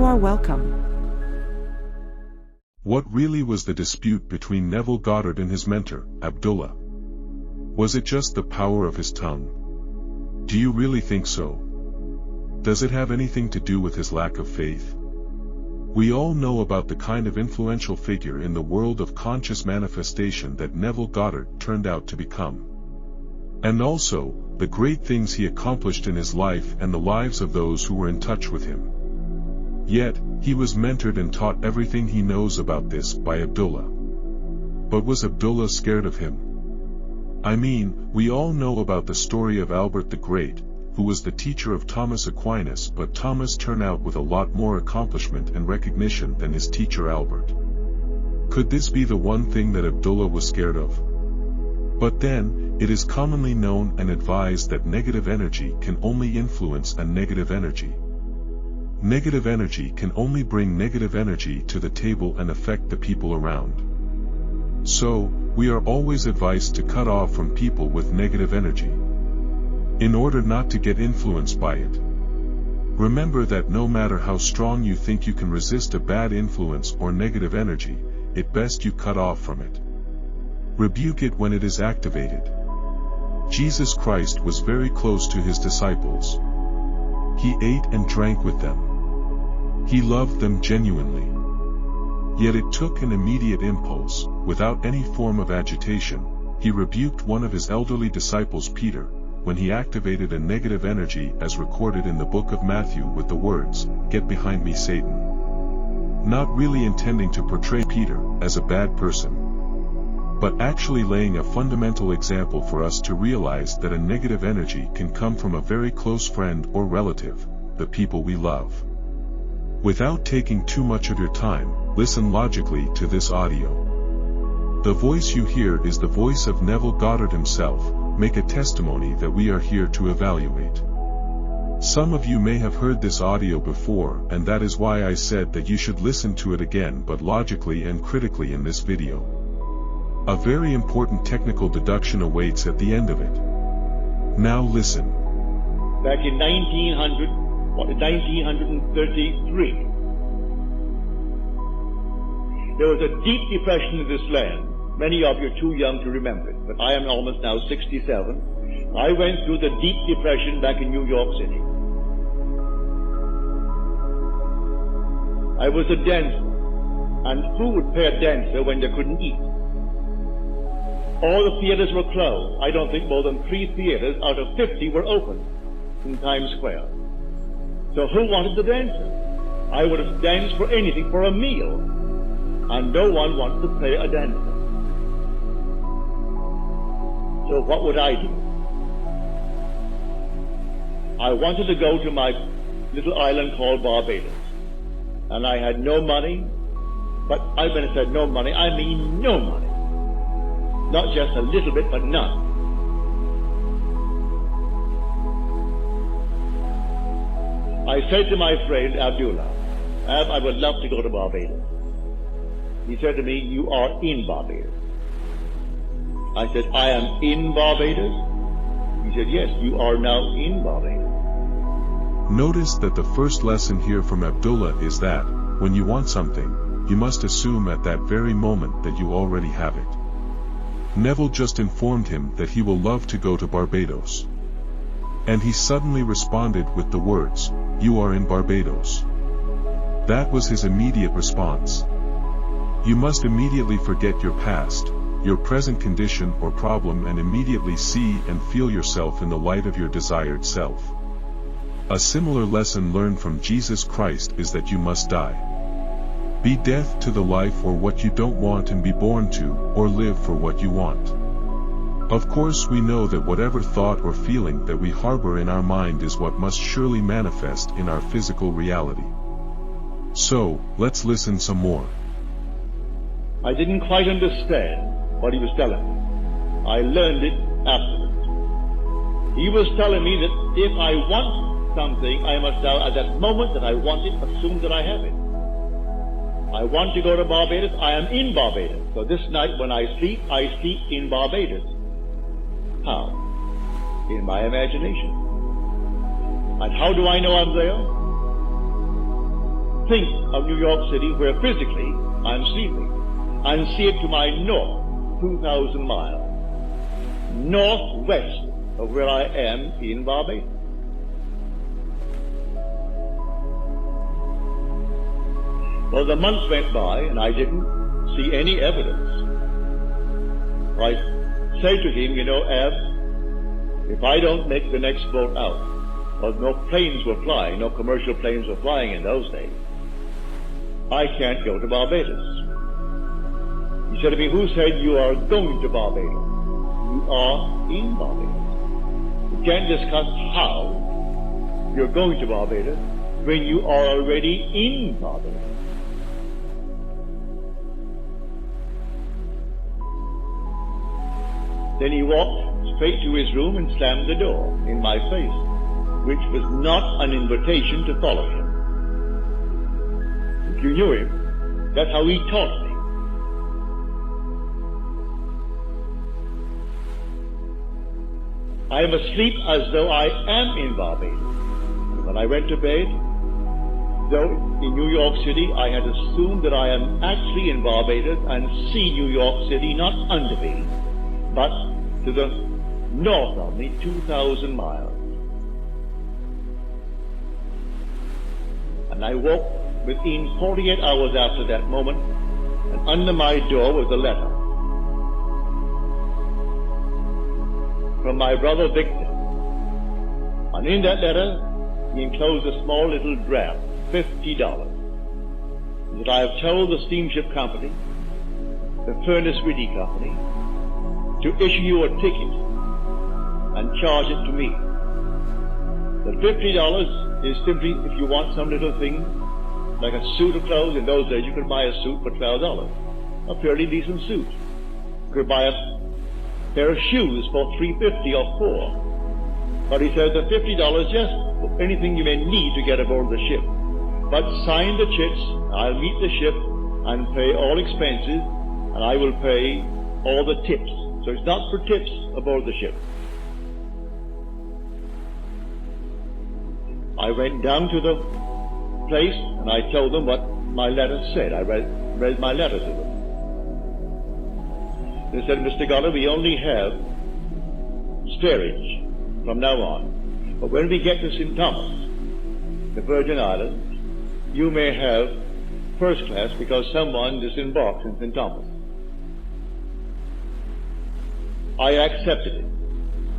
are welcome. What really was the dispute between Neville Goddard and his mentor, Abdullah? Was it just the power of his tongue? Do you really think so? Does it have anything to do with his lack of faith? We all know about the kind of influential figure in the world of conscious manifestation that Neville Goddard turned out to become. And also, the great things he accomplished in his life and the lives of those who were in touch with him. Yet, he was mentored and taught everything he knows about this by Abdullah. But was Abdullah scared of him? I mean, we all know about the story of Albert the Great, who was the teacher of Thomas Aquinas, but Thomas turned out with a lot more accomplishment and recognition than his teacher Albert. Could this be the one thing that Abdullah was scared of? But then, it is commonly known and advised that negative energy can only influence a negative energy. Negative energy can only bring negative energy to the table and affect the people around. So, we are always advised to cut off from people with negative energy, in order not to get influenced by it. Remember that no matter how strong you think you can resist a bad influence or negative energy, it's best you cut off from it. Rebuke it when it is activated. Jesus Christ was very close to his disciples. He ate and drank with them. He loved them genuinely. Yet it took an immediate impulse, without any form of agitation. He rebuked one of his elderly disciples, Peter, when he activated a negative energy as recorded in the book of Matthew with the words, "Get behind me, Satan." Not really intending to portray Peter as a bad person, but actually laying a fundamental example for us to realize that a negative energy can come from a very close friend or relative, the people we love. Without taking too much of your time, listen logically to this audio. The voice you hear is the voice of Neville Goddard himself. Make a testimony that we are here to evaluate. Some of you may have heard this audio before, and that is why I said that you should listen to it again, but logically and critically in this video. A very important technical deduction awaits at the end of it. Now listen. Back in 1933, there was a deep depression in this land. Many of you are too young to remember it, but I am almost now 67. I went through the deep depression back in New York City. I was a dancer, and who would pay a dancer when they couldn't eat? All the theaters were closed. I don't think more than 3 theaters out of 50 were open in Times Square. So who wanted the dancer? I would have danced for anything, for a meal, and no one wanted to pay a dancer. So what would I do? I wanted to go to my little island called Barbados. And I had no money, but when I said no money, I mean no money. Not just a little bit, but none. I said to my friend Abdullah, I would love to go to Barbados. He said to me, you are in Barbados. I said, I am in Barbados? He said, yes, you are now in Barbados. Notice that the first lesson here from Abdullah is that, when you want something, you must assume at that very moment that you already have it. Neville just informed him that he will love to go to Barbados. And he suddenly responded with the words, you are in Barbados. That was his immediate response. You must immediately forget your past, your present condition or problem, and immediately see and feel yourself in the light of your desired self. A similar lesson learned from Jesus Christ is that you must die. Be death to the life or what you don't want, and be born to, or live for what you want. Of course, we know that whatever thought or feeling that we harbor in our mind is what must surely manifest in our physical reality. So, let's listen some more. I didn't quite understand what he was telling me. I learned it afterwards. He was telling me that if I want something, I must now, at that moment that I want it, assume that I have it. I want to go to Barbados, I am in Barbados. So this night when I sleep in Barbados. How? In my imagination. And how do I know I'm there? think of New York City, where physically I'm sleeping, and see it to my north, 2,000 miles, northwest of where I am in Barbados. Well, the months went by, and I didn't see any evidence. I said to him, you know, Ab, if I don't make the next boat out, well, no planes were flying, no commercial planes were flying in those days, I can't go to Barbados. He said to me, who said you are going to Barbados? You are in Barbados. We can't discuss how you're going to Barbados when you are already in Barbados. Then he walked straight to his room and slammed the door in my face, which was not an invitation to follow him. If you knew him, that's how he taught me. I am asleep as though I am in Barbados. When I went to bed, though in New York City, I had assumed that I am actually in Barbados and see New York City not under me, but to the north of me, 2,000 miles. And I woke within 48 hours after that moment, and under my door was a letter from my brother Victor. And in that letter, he enclosed a small little draft, $50, that I have told the steamship company, the Furnace Riddy Company, to issue you a ticket and charge it to me. The $50 is simply if you want some little thing, like a suit of clothes. In those days you could buy a suit for $12, a fairly decent suit. You could buy a pair of shoes for $3.50 or $4. But he says the $50 just for anything you may need to get aboard the ship. But sign the chits, I'll meet the ship and pay all expenses, and I will pay all the tips. So it's not for tips aboard the ship. I went down to the place and I told them what my letter said. I read my letter to them. They said, Mr. Goddard, we only have steerage from now on. But when we get to St. Thomas, the Virgin Islands, you may have first class because someone disembarks in St. Thomas. I accepted it.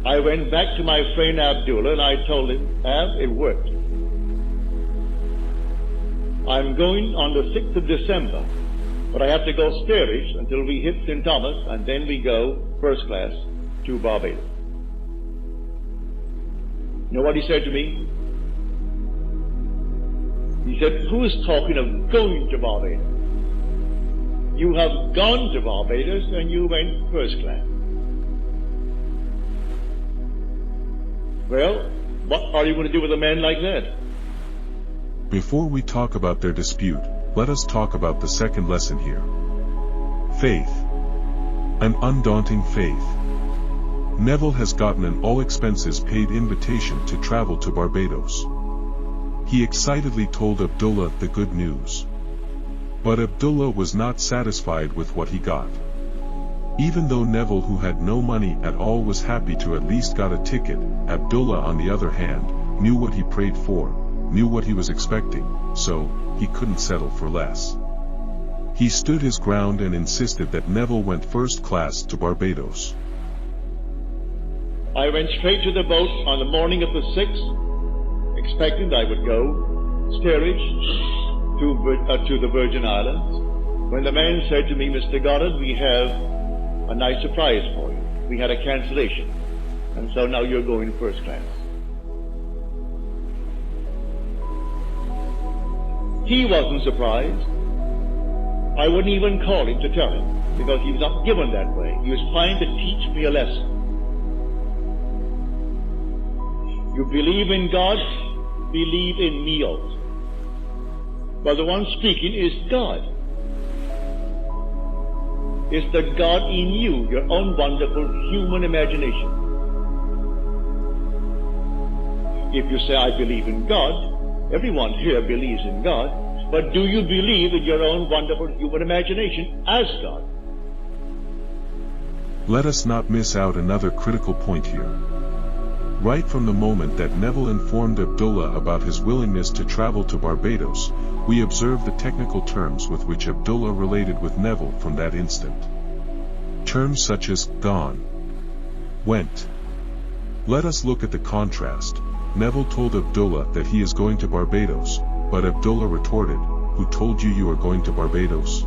I went back to my friend Abdullah and I told him, Ab, it worked. I'm going on the 6th of December, but I have to go steerage until we hit St. Thomas, and then we go first class to Barbados. You know what he said to me? He said, who is talking of going to Barbados? You have gone to Barbados and you went first class. Well, what are you going to do with a man like that? Before we talk about their dispute, let us talk about the second lesson here. Faith. An undaunting faith. Neville has gotten an all-expenses-paid invitation to travel to Barbados. He excitedly told Abdullah the good news. But Abdullah was not satisfied with what he got. Even though Neville, who had no money at all, was happy to at least got a ticket, Abdullah, on the other hand, knew what he prayed for, knew what he was expecting, so he couldn't settle for less. He stood his ground and insisted that Neville went first class to Barbados. I went straight to the boat on the morning of the 6th, expecting I would go steerage to the Virgin Islands, when the man said to me, Mr. Goddard, we have a nice surprise for you. We had a cancellation, and so now you're going first class. He wasn't surprised. I wouldn't even call him to tell him, because he was not given that way. He was trying to teach me a lesson. You believe in God, believe in me also. But the one speaking is God. It's the God in you, your own wonderful human imagination. If you say, I believe in God, everyone here believes in God, But do you believe in your own wonderful human imagination as God? Let us not miss out another critical point here. Right from the moment that Neville informed Abdullah about his willingness to travel to Barbados, we observe the technical terms with which Abdullah related with Neville from that instant. Terms such as gone, went. Let us look at the contrast. Neville told Abdullah that he is going to Barbados, but Abdullah retorted, "Who told you you are going to Barbados?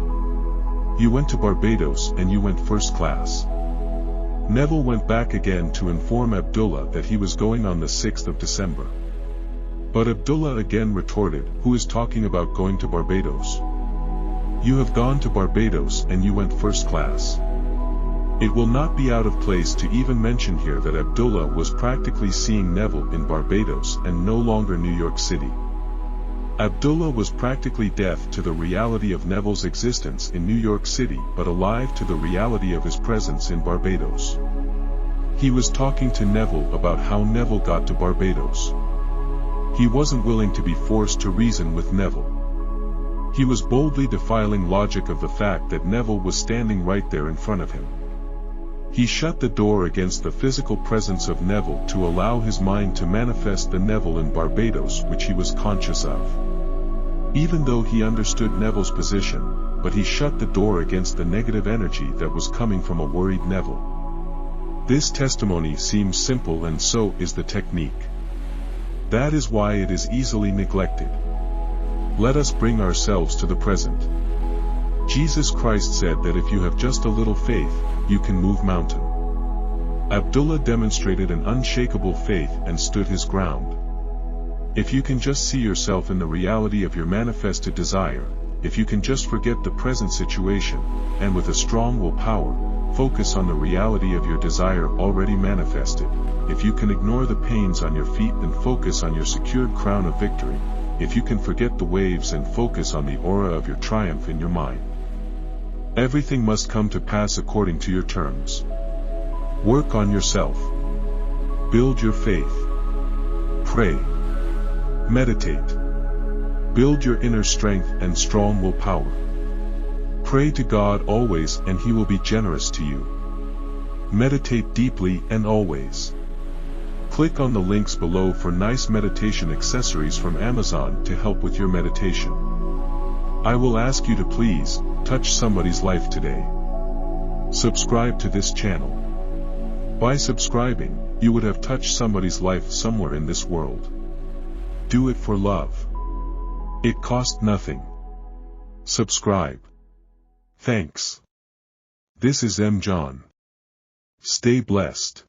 You went to Barbados and you went first class." Neville went back again to inform Abdullah that he was going on the 6th of December. But Abdullah again retorted, "Who is talking about going to Barbados? You have gone to Barbados and you went first class." It will not be out of place to even mention here that Abdullah was practically seeing Neville in Barbados and no longer New York City. Abdullah was practically deaf to the reality of Neville's existence in New York City but alive to the reality of his presence in Barbados. He was talking to Neville about how Neville got to Barbados. He wasn't willing to be forced to reason with Neville. He was boldly defiling logic of the fact that Neville was standing right there in front of him. He shut the door against the physical presence of Neville to allow his mind to manifest the Neville in Barbados which he was conscious of. Even though he understood Neville's position, but he shut the door against the negative energy that was coming from a worried Neville. This testimony seems simple, and so is the technique. That is why it is easily neglected. Let us bring ourselves to the present. Jesus Christ said that if you have just a little faith, you can move mountain. Abdullah demonstrated an unshakable faith and stood his ground. If you can just see yourself in the reality of your manifested desire, if you can just forget the present situation, and with a strong willpower, focus on the reality of your desire already manifested, if you can ignore the pains on your feet and focus on your secured crown of victory, if you can forget the waves and focus on the aura of your triumph in your mind, everything must come to pass according to your terms. Work on yourself. Build your faith. Pray. Meditate. Build your inner strength and strong willpower. Pray to God always and He will be generous to you. Meditate deeply and always. Click on the links below for nice meditation accessories from Amazon to help with your meditation. I will ask you to please touch somebody's life today. Subscribe to this channel. By subscribing, you would have touched somebody's life somewhere in this world. Do it for love. It costs nothing. Subscribe. Thanks. This is M. John. Stay blessed.